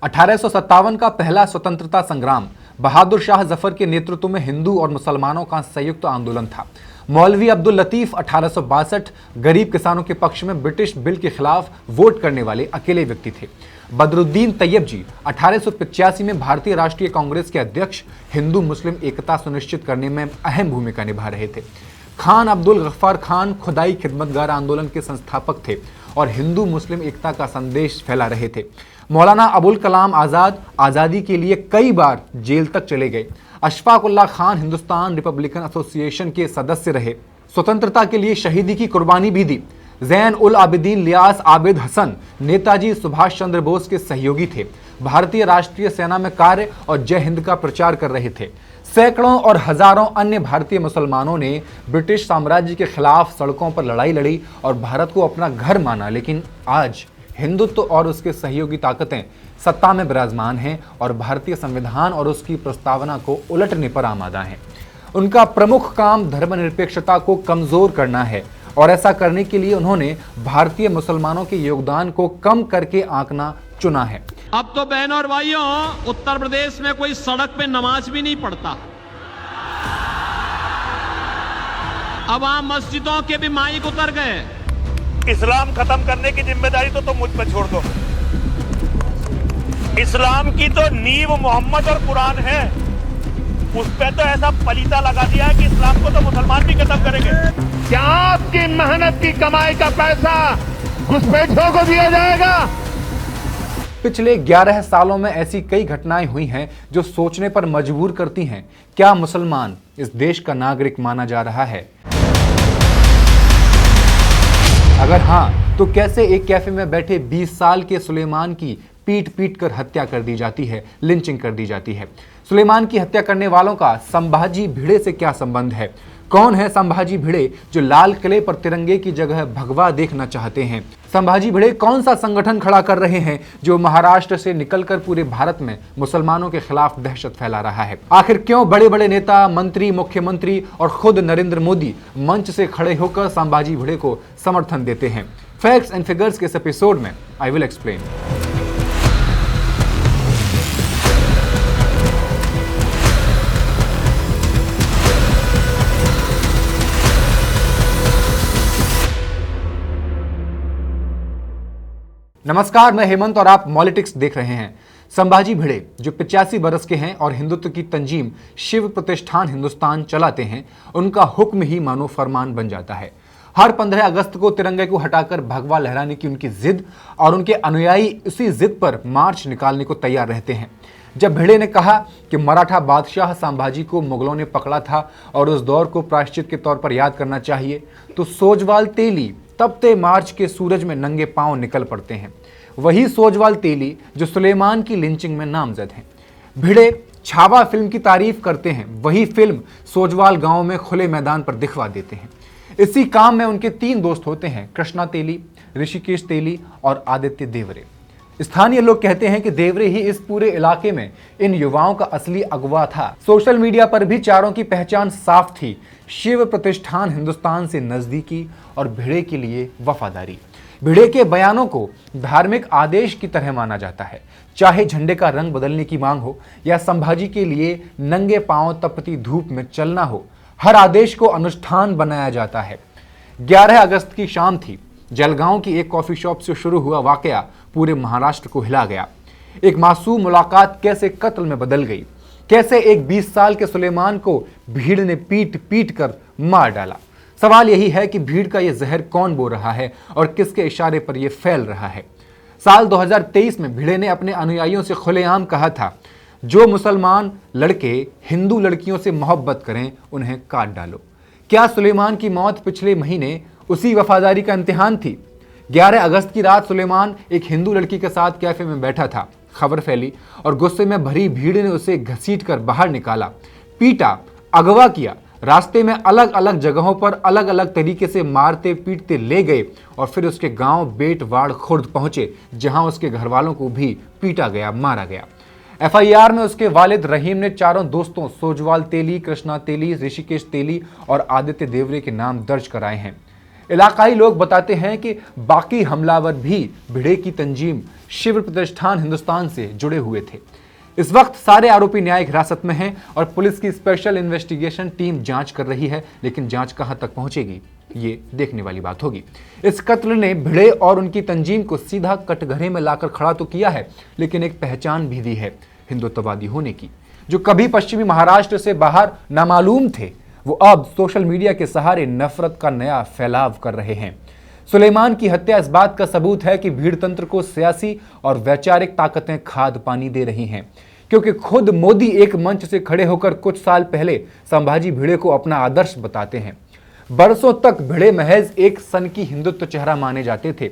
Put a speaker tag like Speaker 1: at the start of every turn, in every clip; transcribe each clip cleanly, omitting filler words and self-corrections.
Speaker 1: 1857 का पहला स्वतंत्रता संग्राम बहादुर शाह जफर के नेतृत्व में हिंदू और मुसलमानों का संयुक्त आंदोलन था। मौलवी अब्दुल लतीफ 1862 गरीब किसानों के पक्ष में ब्रिटिश बिल के खिलाफ वोट करने वाले अकेले व्यक्ति थे। बदरुद्दीन तैयब जी 1885 में भारतीय राष्ट्रीय कांग्रेस के अध्यक्ष हिंदू मुस्लिम एकता सुनिश्चित करने में अहम भूमिका निभा रहे थे। खान अब्दुल गफ्फार खान खुदाई खिदमतगार आंदोलन के संस्थापक थे और हिंदू मुस्लिम एकता का संदेश फैला रहे थे। मौलाना अबुल कलाम आज़ाद आज़ादी के लिए कई बार जेल तक चले गए। अशफाक उल्लाह खान हिंदुस्तान रिपब्लिकन एसोसिएशन के सदस्य रहे, स्वतंत्रता के लिए शहीदी की कुर्बानी भी दी। जैन उल आबिदीन लियास आबिद हसन नेताजी सुभाष चंद्र बोस के सहयोगी थे। भारतीय राष्ट्रीय सेना में कार्य और जय हिंद का प्रचार कर रहे थे। सैकड़ों और हजारों अन्य भारतीय मुसलमानों ने ब्रिटिश साम्राज्य के खिलाफ सड़कों पर लड़ाई लड़ी और भारत को अपना घर माना। लेकिन आज हिंदुत्व और उसके सहयोगी ताकतें सत्ता में विराजमान हैं और भारतीय संविधान और उसकी प्रस्तावना को उलटने पर आमादा हैं। उनका प्रमुख काम धर्मनिरपेक्षता को कमजोर करना है और ऐसा करने के लिए उन्होंने भारतीय मुसलमानों के योगदान को कम करके आंकना चुना है।
Speaker 2: अब तो बहनों और भाइयों, उत्तर प्रदेश में कोई सड़क पे नमाज भी नहीं पढ़ता। अब वहां मस्जिदों के भी माइक उतर गए।
Speaker 3: इस्लाम खत्म करने की जिम्मेदारी तो तुम मुझ पर छोड़ दो। इस्लाम की तो नींव मोहम्मद और कुरान है, उस पे तो ऐसा पलीता लगा दिया है कि इस्लाम को तो मुसलमान भी खत्म करेंगे।
Speaker 4: क्या आपकी मेहनत की कमाई का पैसा घुसपैठियों को दिया जाएगा?
Speaker 1: पिछले 11 सालों में ऐसी कई घटनाएं हुई हैं जो सोचने पर मजबूर करती हैं, क्या मुसलमान इस देश का नागरिक माना जा रहा है? अगर हां, तो कैसे एक कैफे में बैठे 20 साल के सुलेमान की पीट पीट कर हत्या कर दी जाती है, लिंचिंग कर दी जाती है? सुलेमान की हत्या करने वालों का संभाजी भिड़े से क्या संबंध है? कौन है संभाजी भिड़े जो लाल किले पर तिरंगे की जगह भगवा देखना चाहते हैं? संभाजी भिड़े कौन सा संगठन खड़ा कर रहे हैं जो महाराष्ट्र से निकलकर पूरे भारत में मुसलमानों के खिलाफ दहशत फैला रहा है? आखिर क्यों बड़े बड़े नेता, मंत्री, मुख्यमंत्री और खुद नरेंद्र मोदी मंच से खड़े होकर संभाजी भिड़े को समर्थन देते हैं? फैक्ट्स एंड फिगर्स के इस एपिसोड में आई विल एक्सप्लेन। नमस्कार, मैं हेमंत और आप मॉलिटिक्स देख रहे हैं। संभाजी भिड़े जो 85 बरस के हैं और हिंदुत्व की तंजीम शिव प्रतिष्ठान हिंदुस्तान चलाते हैं, उनका हुक्म ही मानो फरमान बन जाता है। हर 15 अगस्त को तिरंगे को हटाकर भगवा लहराने की उनकी जिद और उनके अनुयायी उसी जिद पर मार्च निकालने को तैयार रहते हैं। जब भिड़े ने कहा कि मराठा बादशाह संभाजी को मुगलों ने पकड़ा था और उस दौर को प्रायश्चित के तौर पर याद करना चाहिए, तो सोजवाल तेली तपते मार्च के सूरज में नंगे पांव निकल पड़ते हैं। वही सोजवाल तेली जो सुलेमान की लिंचिंग में नामजद हैं। भिड़े छावा फिल्म की तारीफ करते हैं, वही फिल्म सोजवाल गांव में खुले मैदान पर दिखवा देते हैं। इसी काम में उनके 3 दोस्त होते हैं, कृष्णा तेली, ऋषिकेश तेली और आदित्य देवरे। स्थानीय लोग कहते हैं कि देवरे ही इस पूरे इलाके में इन युवाओं का असली अगवा था। सोशल मीडिया पर भी चारों की पहचान साफ थी, शिव प्रतिष्ठान हिंदुस्तान से नजदीकी और भिड़े के लिए वफादारी। भिड़े के बयानों को धार्मिक आदेश की तरह माना जाता है, चाहे झंडे का रंग बदलने की मांग हो या संभाजी के लिए नंगे पांव तपती धूप में चलना हो, हर आदेश को अनुष्ठान बनाया जाता है। 11 अगस्त की शाम थी। जलगांव की एक कॉफी शॉप से शुरू हुआ वाकया पूरे महाराष्ट्र को हिला गया। एक मासूम मुलाकात कैसे कत्ल में बदल गई, कैसे एक 20 साल के सुलेमान को भीड़ ने पीट पीट कर मार डाला। सवाल यही है कि भीड़ का यह जहर कौन बो रहा है और किसके इशारे पर यह फैल रहा है? साल 2023 में भिड़े ने अपने अनुयायियों से खुलेआम कहा था, जो मुसलमान लड़के हिंदू लड़कियों से मोहब्बत करें उन्हें काट डालो। क्या सुलेमान की मौत पिछले महीने उसी वफादारी का इम्तिहान थी? 11 अगस्त की रात सुलेमान एक हिंदू लड़की के साथ कैफे में बैठा था। खबर फैली और गुस्से में भरी भीड़ ने उसे घसीट कर बाहर निकाला, पीटा, अगवा किया। रास्ते में अलग अलग जगहों पर अलग अलग तरीके से मारते पीटते ले गए और फिर उसके गांव बेटवाड़ खुर्द पहुंचे, जहां उसके घर वालों को भी पीटा गया, मारा गया। एफआईआर में उसके वालिद रहीम ने चारों दोस्तों सोजवाल तेली, कृष्णा तेली, ऋषिकेश तेली और आदित्य देवरे के नाम दर्ज कराए हैं। इलाकाई लोग बताते हैं कि बाकी हमलावर भी भिड़े की तंजीम शिव प्रतिष्ठान हिंदुस्तान से जुड़े हुए थे। इस वक्त सारे आरोपी न्यायिक हिरासत में हैं और पुलिस की स्पेशल इन्वेस्टिगेशन टीम जांच कर रही है, लेकिन जांच कहां तक पहुंचेगी ये देखने वाली बात होगी। इस कत्ल ने भिड़े और उनकी तंजीम को सीधा कटघरे में लाकर खड़ा तो किया है, लेकिन एक पहचान भी दी है हिंदुत्ववादी होने की। जो कभी पश्चिमी महाराष्ट्र से बाहर नामालूम थे, वो अब सोशल मीडिया के सहारे नफरत का नया फैलाव कर रहे हैं। सुलेमान की हत्या इस बात का सबूत है कि भीड़ तंत्र को सियासी और वैचारिक ताकतें खाद पानी दे रही हैं, क्योंकि खुद मोदी एक मंच से खड़े होकर कुछ साल पहले संभाजी भिड़े को अपना आदर्श बताते हैं। बरसों तक भिड़े महज एक सनकी हिंदुत्व चेहरा माने जाते थे।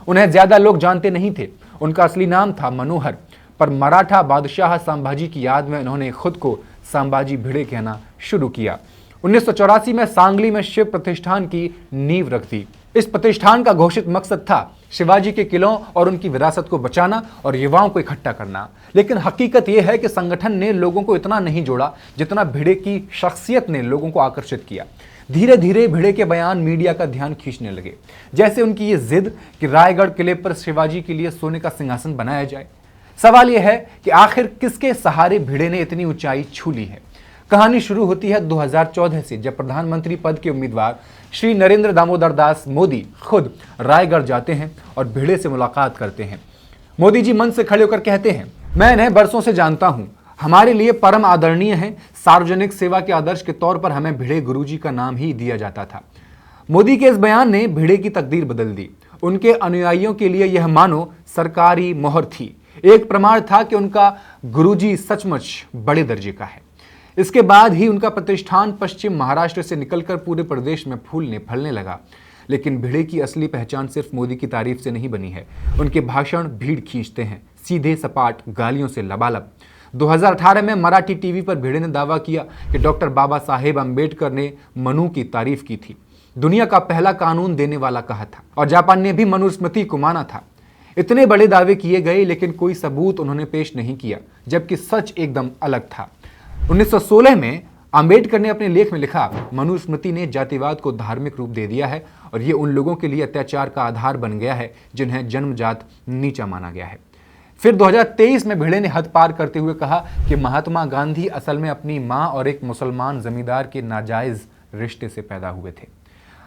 Speaker 1: उन्हें ज्यादा लोग जानते नहीं थे। उनका असली नाम था मनोहर, पर मराठा बादशाह संभाजी की याद में उन्होंने खुद को संभाजी भिड़े कहना शुरू किया। 1984 में सांगली में शिव प्रतिष्ठान की नींव रख दी। इस प्रतिष्ठान का घोषित मकसद था शिवाजी के किलों और उनकी विरासत को बचाना और युवाओं को इकट्ठा करना। लेकिन हकीकत यह है कि संगठन ने लोगों को इतना नहीं जोड़ा जितना भिड़े की शख्सियत ने लोगों को आकर्षित किया। धीरे धीरे भिड़े के बयान मीडिया का ध्यान खींचने लगे, जैसे उनकी ये जिद कि रायगढ़ किले पर शिवाजी के लिए सोने का सिंहासन बनाया जाए। सवाल यह है कि आखिर किसके सहारे भिड़े ने इतनी ऊंचाई छू ली है। कहानी शुरू होती है 2014 से, जब प्रधानमंत्री पद के उम्मीदवार श्री नरेंद्र दामोदर दास मोदी खुद रायगढ़ जाते हैं और भिड़े से मुलाकात करते हैं। मोदी जी मंच से खड़े होकर कहते हैं, मैं इन्हें बरसों से जानता हूं, हमारे लिए परम आदरणीय हैं। सार्वजनिक सेवा के आदर्श के तौर पर हमें भिड़े गुरुजी का नाम ही दिया जाता था। मोदी के इस बयान ने भिड़े की तकदीर बदल दी। उनके अनुयायियों के लिए यह मानो सरकारी मोहर थी, एक प्रमाण था कि उनका गुरुजी सचमुच बड़े दर्जे का है। इसके बाद ही उनका प्रतिष्ठान पश्चिम महाराष्ट्र से निकलकर पूरे प्रदेश में फूलने फलने लगा। लेकिन भिड़े की असली पहचान सिर्फ मोदी की तारीफ से नहीं बनी है। उनके भाषण भीड़ खींचते हैं, सीधे सपाट गालियों से लबालब। 2018 में मराठी टीवी पर भिड़े ने दावा किया कि डॉक्टर बाबा साहेब अम्बेडकर ने मनु की तारीफ की थी, दुनिया का पहला कानून देने वाला कहा था, और जापान ने भी मनुस्मृति को माना था। इतने बड़े दावे किए गए, लेकिन कोई सबूत उन्होंने पेश नहीं किया, जबकि सच एकदम अलग था। 1916 में अंबेडकर ने अपने लेख में लिखा, मनुस्मृति ने जातिवाद को धार्मिक रूप दे दिया है और ये उन लोगों के लिए अत्याचार का आधार बन गया है जिन्हें जन्मजात नीचा माना गया है। फिर 2023 में भिड़े ने हद पार करते हुए कहा कि महात्मा गांधी असल में अपनी मां और एक मुसलमान जमींदार के नाजायज रिश्ते से पैदा हुए थे।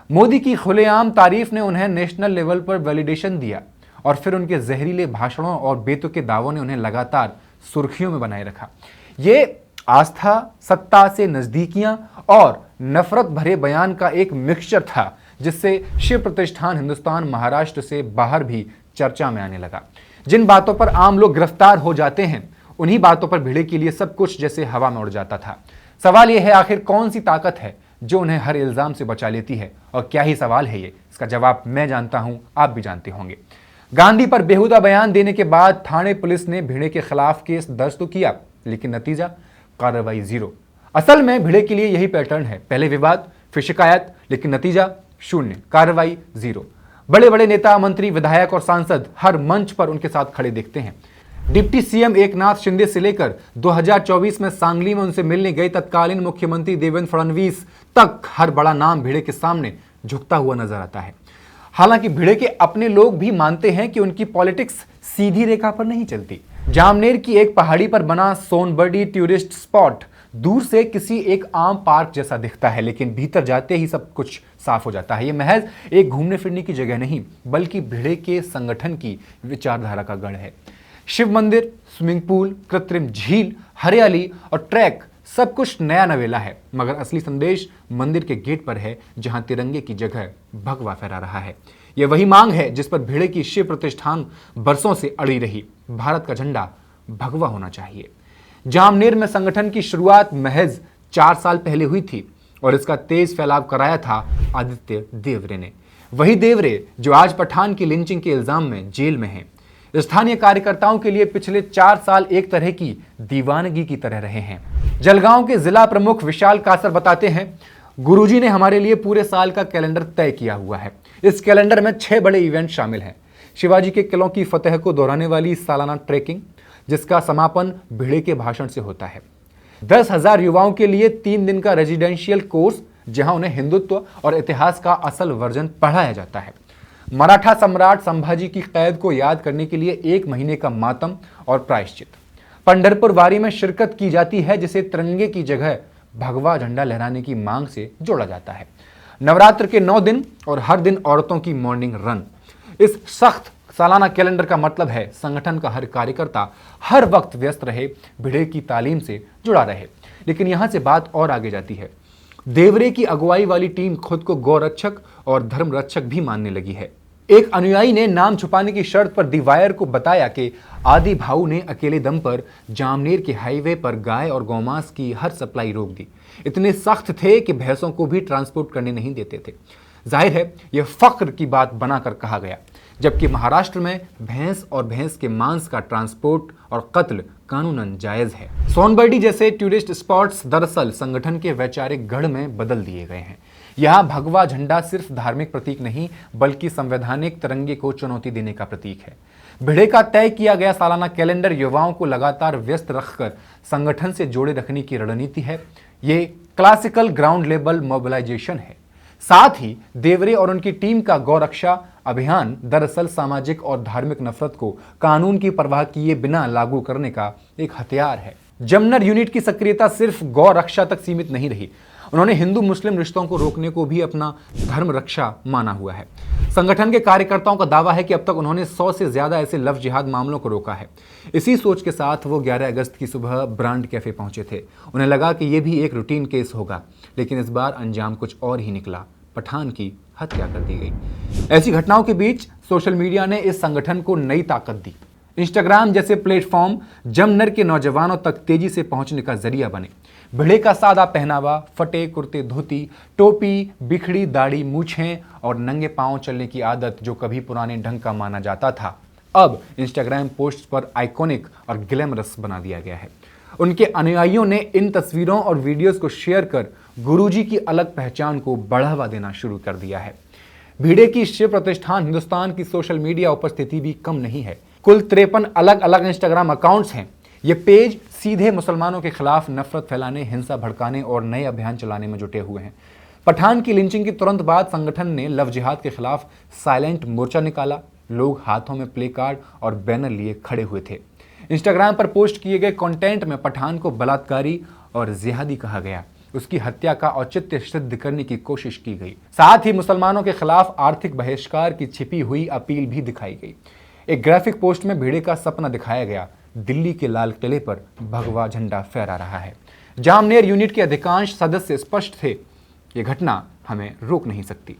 Speaker 1: मोदी की खुलेआम तारीफ ने उन्हें नेशनल लेवल पर वैलिडेशन दिया और फिर उनके जहरीले भाषणों और बेतुके दावों ने उन्हें लगातार सुर्खियों में बनाए रखा। ये आस्था, सत्ता से नजदीकियां और नफरत भरे बयान का एक मिक्सचर था, जिससे शिव प्रतिष्ठान हिंदुस्तान महाराष्ट्र से बाहर भी चर्चा में आने लगा। जिन बातों पर आम लोग गिरफ्तार हो जाते हैं, उन्हीं बातों पर भिड़े के लिए सब कुछ जैसे हवा में उड़ जाता था। सवाल यह है, आखिर कौन सी ताकत है जो उन्हें हर इल्जाम से बचा लेती है? और क्या ही सवाल है ये, इसका जवाब मैं जानता हूं, आप भी जानते होंगे। गांधी पर बेहुदा बयान देने के बाद थाने पुलिस ने भिड़े के खिलाफ केस दर्ज तो किया, लेकिन नतीजा कार्रवाई जीरो। असल में भिड़े के लिए यही पैटर्न है, पहले विवाद फिर शिकायत, लेकिन नतीजा शून्य, कार्रवाई जीरो। बड़े बड़े नेता, मंत्री, विधायक और सांसद हर मंच पर उनके साथ खड़े दिखते हैं। डिप्टी सीएम एकनाथ शिंदे से लेकर 2024 में सांगली में उनसे मिलने गए तत्कालीन मुख्यमंत्री देवेंद्र फडणवीस तक हर बड़ा नाम भिड़े के सामने झुकता हुआ नजर आता है। हालांकि भिड़े के अपने लोग भी मानते हैं कि उनकी पॉलिटिक्स सीधी रेखा पर नहीं चलती। जामनेर की एक पहाड़ी पर बना सोनबर्डी टूरिस्ट स्पॉट दूर से किसी एक आम पार्क जैसा दिखता है, लेकिन भीतर जाते ही सब कुछ साफ हो जाता है। ये महज एक घूमने फिरने की जगह नहीं, बल्कि भिड़े के संगठन की विचारधारा का गढ़ है। शिव मंदिर, स्विमिंग पूल, कृत्रिम झील, हरियाली और ट्रैक, सब कुछ नया नवेला है, मगर असली संदेश मंदिर के गेट पर है, जहां तिरंगे की जगह भगवा फहरा रहा है। यह वही मांग है जिस पर भिड़े की शिव प्रतिष्ठान बरसों से अड़ी रही। भारत का झंडा भगवा होना चाहिए। जामनेर में संगठन की शुरुआत महज 4 साल पहले हुई थी और इसका तेज फैलाव कराया था आदित्य देवरे ने। वही देवरे जो आज पठान की लिंचिंग के इल्जाम में जेल में हैं। स्थानीय कार्यकर्ताओं के लिए पिछले 4 साल एक तरह की दीवानगी की तरह रहे हैं। जलगांव के जिला प्रमुख विशाल कासर बताते हैं, गुरुजी ने हमारे लिए पूरे साल का कैलेंडर तय किया हुआ है। इस कैलेंडर में 6 बड़े इवेंट शामिल हैं। शिवाजी के किलों की फतेह को दोहराने वाली सालाना ट्रेकिंग, जिसका समापन भिड़े के भाषण से होता है। 10,000 युवाओं के लिए 3 दिन का रेजिडेंशियल कोर्स, जहां उन्हें हिंदुत्व और इतिहास का असल वर्जन पढ़ाया जाता है। मराठा सम्राट संभाजी की कैद को याद करने के लिए 1 महीने का मातम और प्रायश्चित। पंढरपुर वारी में शिरकत की जाती है, जिसे तिरंगे की जगह भगवा झंडा लहराने की मांग से जोड़ा जाता है। नवरात्र के 9 दिन और हर दिन औरतों की मॉर्निंग रन। इस सख्त सालाना कैलेंडर का मतलब है संगठन का हर कार्यकर्ता हर वक्त व्यस्त रहे, भिड़े की तालीम से जुड़ा रहे। लेकिन यहां से बात और आगे जाती है। देवरे की अगुवाई वाली टीम खुद को गौरक्षक और धर्मरक्षक भी मानने लगी है। एक अनुयायी ने नाम छुपाने की शर्त पर दी वायर को बताया कि आदि भाऊ ने अकेले दम पर जामनेर के हाईवे पर गाय और गौमांस की हर सप्लाई रोक दी। इतने सख्त थे कि भैंसों को भी ट्रांसपोर्ट करने नहीं देते थे। जाहिर है यह फख्र की बात बनाकर कहा गया, जबकि महाराष्ट्र में भैंस और भैंस के मांस का ट्रांसपोर्ट और कत्ल कानूनन जायज है। सोनबर्डी जैसे टूरिस्ट स्पॉट्स दरअसल संगठन के वैचारिक गढ़ में बदल दिए गए हैं। यहाँ भगवा झंडा सिर्फ धार्मिक प्रतीक नहीं, बल्कि संवैधानिक तिरंगे को चुनौती देने का प्रतीक है। भिड़े का तय किया गया सालाना कैलेंडर युवाओं को लगातार व्यस्त रखकर संगठन से जोड़े रखने की रणनीति है। ये क्लासिकल ग्राउंड लेवल मोबिलाइजेशन है। साथ ही देवरे और उनकी टीम का गौरक्षा अभियान दरअसल सामाजिक और धार्मिक नफरत को कानून की परवाह किए बिना लागू करने का एक हथियार है। जमनर यूनिट की सक्रियता सिर्फ गौ रक्षा तक सीमित नहीं रही, उन्होंने हिंदू मुस्लिम रिश्तों को रोकने को भी अपना धर्म रक्षा माना हुआ है। संगठन के कार्यकर्ताओं का दावा है कि अब तक उन्होंने 100 से ज्यादा ऐसे लव जिहाद मामलों को रोका है। इसी सोच के साथ वो 11 अगस्त की सुबह ब्रांड कैफे पहुंचे थे। उन्हें लगा कि यह भी एक रूटीन केस होगा, लेकिन इस बार अंजाम कुछ और ही निकला। पठान की हत्या कर दी गई। ऐसी घटनाओं के बीच सोशल मीडिया ने इस संगठन को नई ताकत दी। इंस्टाग्राम जैसे प्लेटफॉर्म जमनर के नौजवानों तक तेजी से पहुंचने का जरिया बने। भिड़े का सादा पहनावा, फटे कुर्ते धोती, टोपी, बिखड़ी दाढ़ी, मूछें और नंगे पांव चलने की आदत, जो कभी पुराने ढंग का माना जाता था, अब इंस्टाग्राम पोस्ट पर आइकॉनिक और ग्लैमरस बना दिया गया है। उनके अनुयायियों ने इन तस्वीरों और वीडियोस को शेयर कर गुरुजी की अलग पहचान को बढ़ावा देना शुरू कर दिया है। भिड़े की शिव प्रतिष्ठान हिंदुस्तान की सोशल मीडिया उपस्थिति भी कम नहीं है। कुल 53 अलग अलग इंस्टाग्राम अकाउंट्स हैं। ये पेज सीधे मुसलमानों के खिलाफ नफरत फैलाने, हिंसा भड़काने और नए अभियान चलाने में जुटे हुए हैं। पठान की लिंचिंग के तुरंत बाद संगठन ने लव जिहाद के खिलाफ साइलेंट मोर्चा निकाला। लोग हाथों में प्ले कार्ड और बैनर लिए खड़े हुए थे। इंस्टाग्राम पर पोस्ट किए गए कंटेंट में पठान को बलात्कारी और जिहादी कहा गया। उसकी हत्या का औचित्य सिद्ध करने की कोशिश की गई। साथ ही मुसलमानों के खिलाफ आर्थिक बहिष्कार की छिपी हुई अपील भी दिखाई गई। एक ग्राफिक पोस्ट में भिड़े का सपना दिखाया गया। दिल्ली के लाल किले पर भगवा झंडा फहरा रहा है। जामनेर यूनिट के अधिकांश सदस्य स्पष्ट थे, ये घटना हमें रोक नहीं सकती।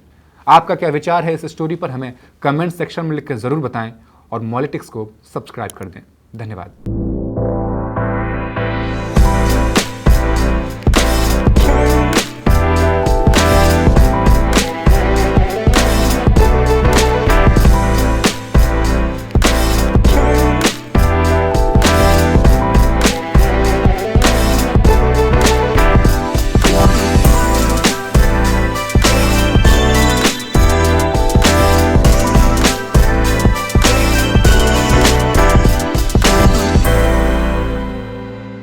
Speaker 1: आपका क्या विचार है इस स्टोरी पर, हमें कमेंट सेक्शन में लिखकर जरूर बताएं और मॉलिटिक्स को सब्सक्राइब कर दें। धन्यवाद।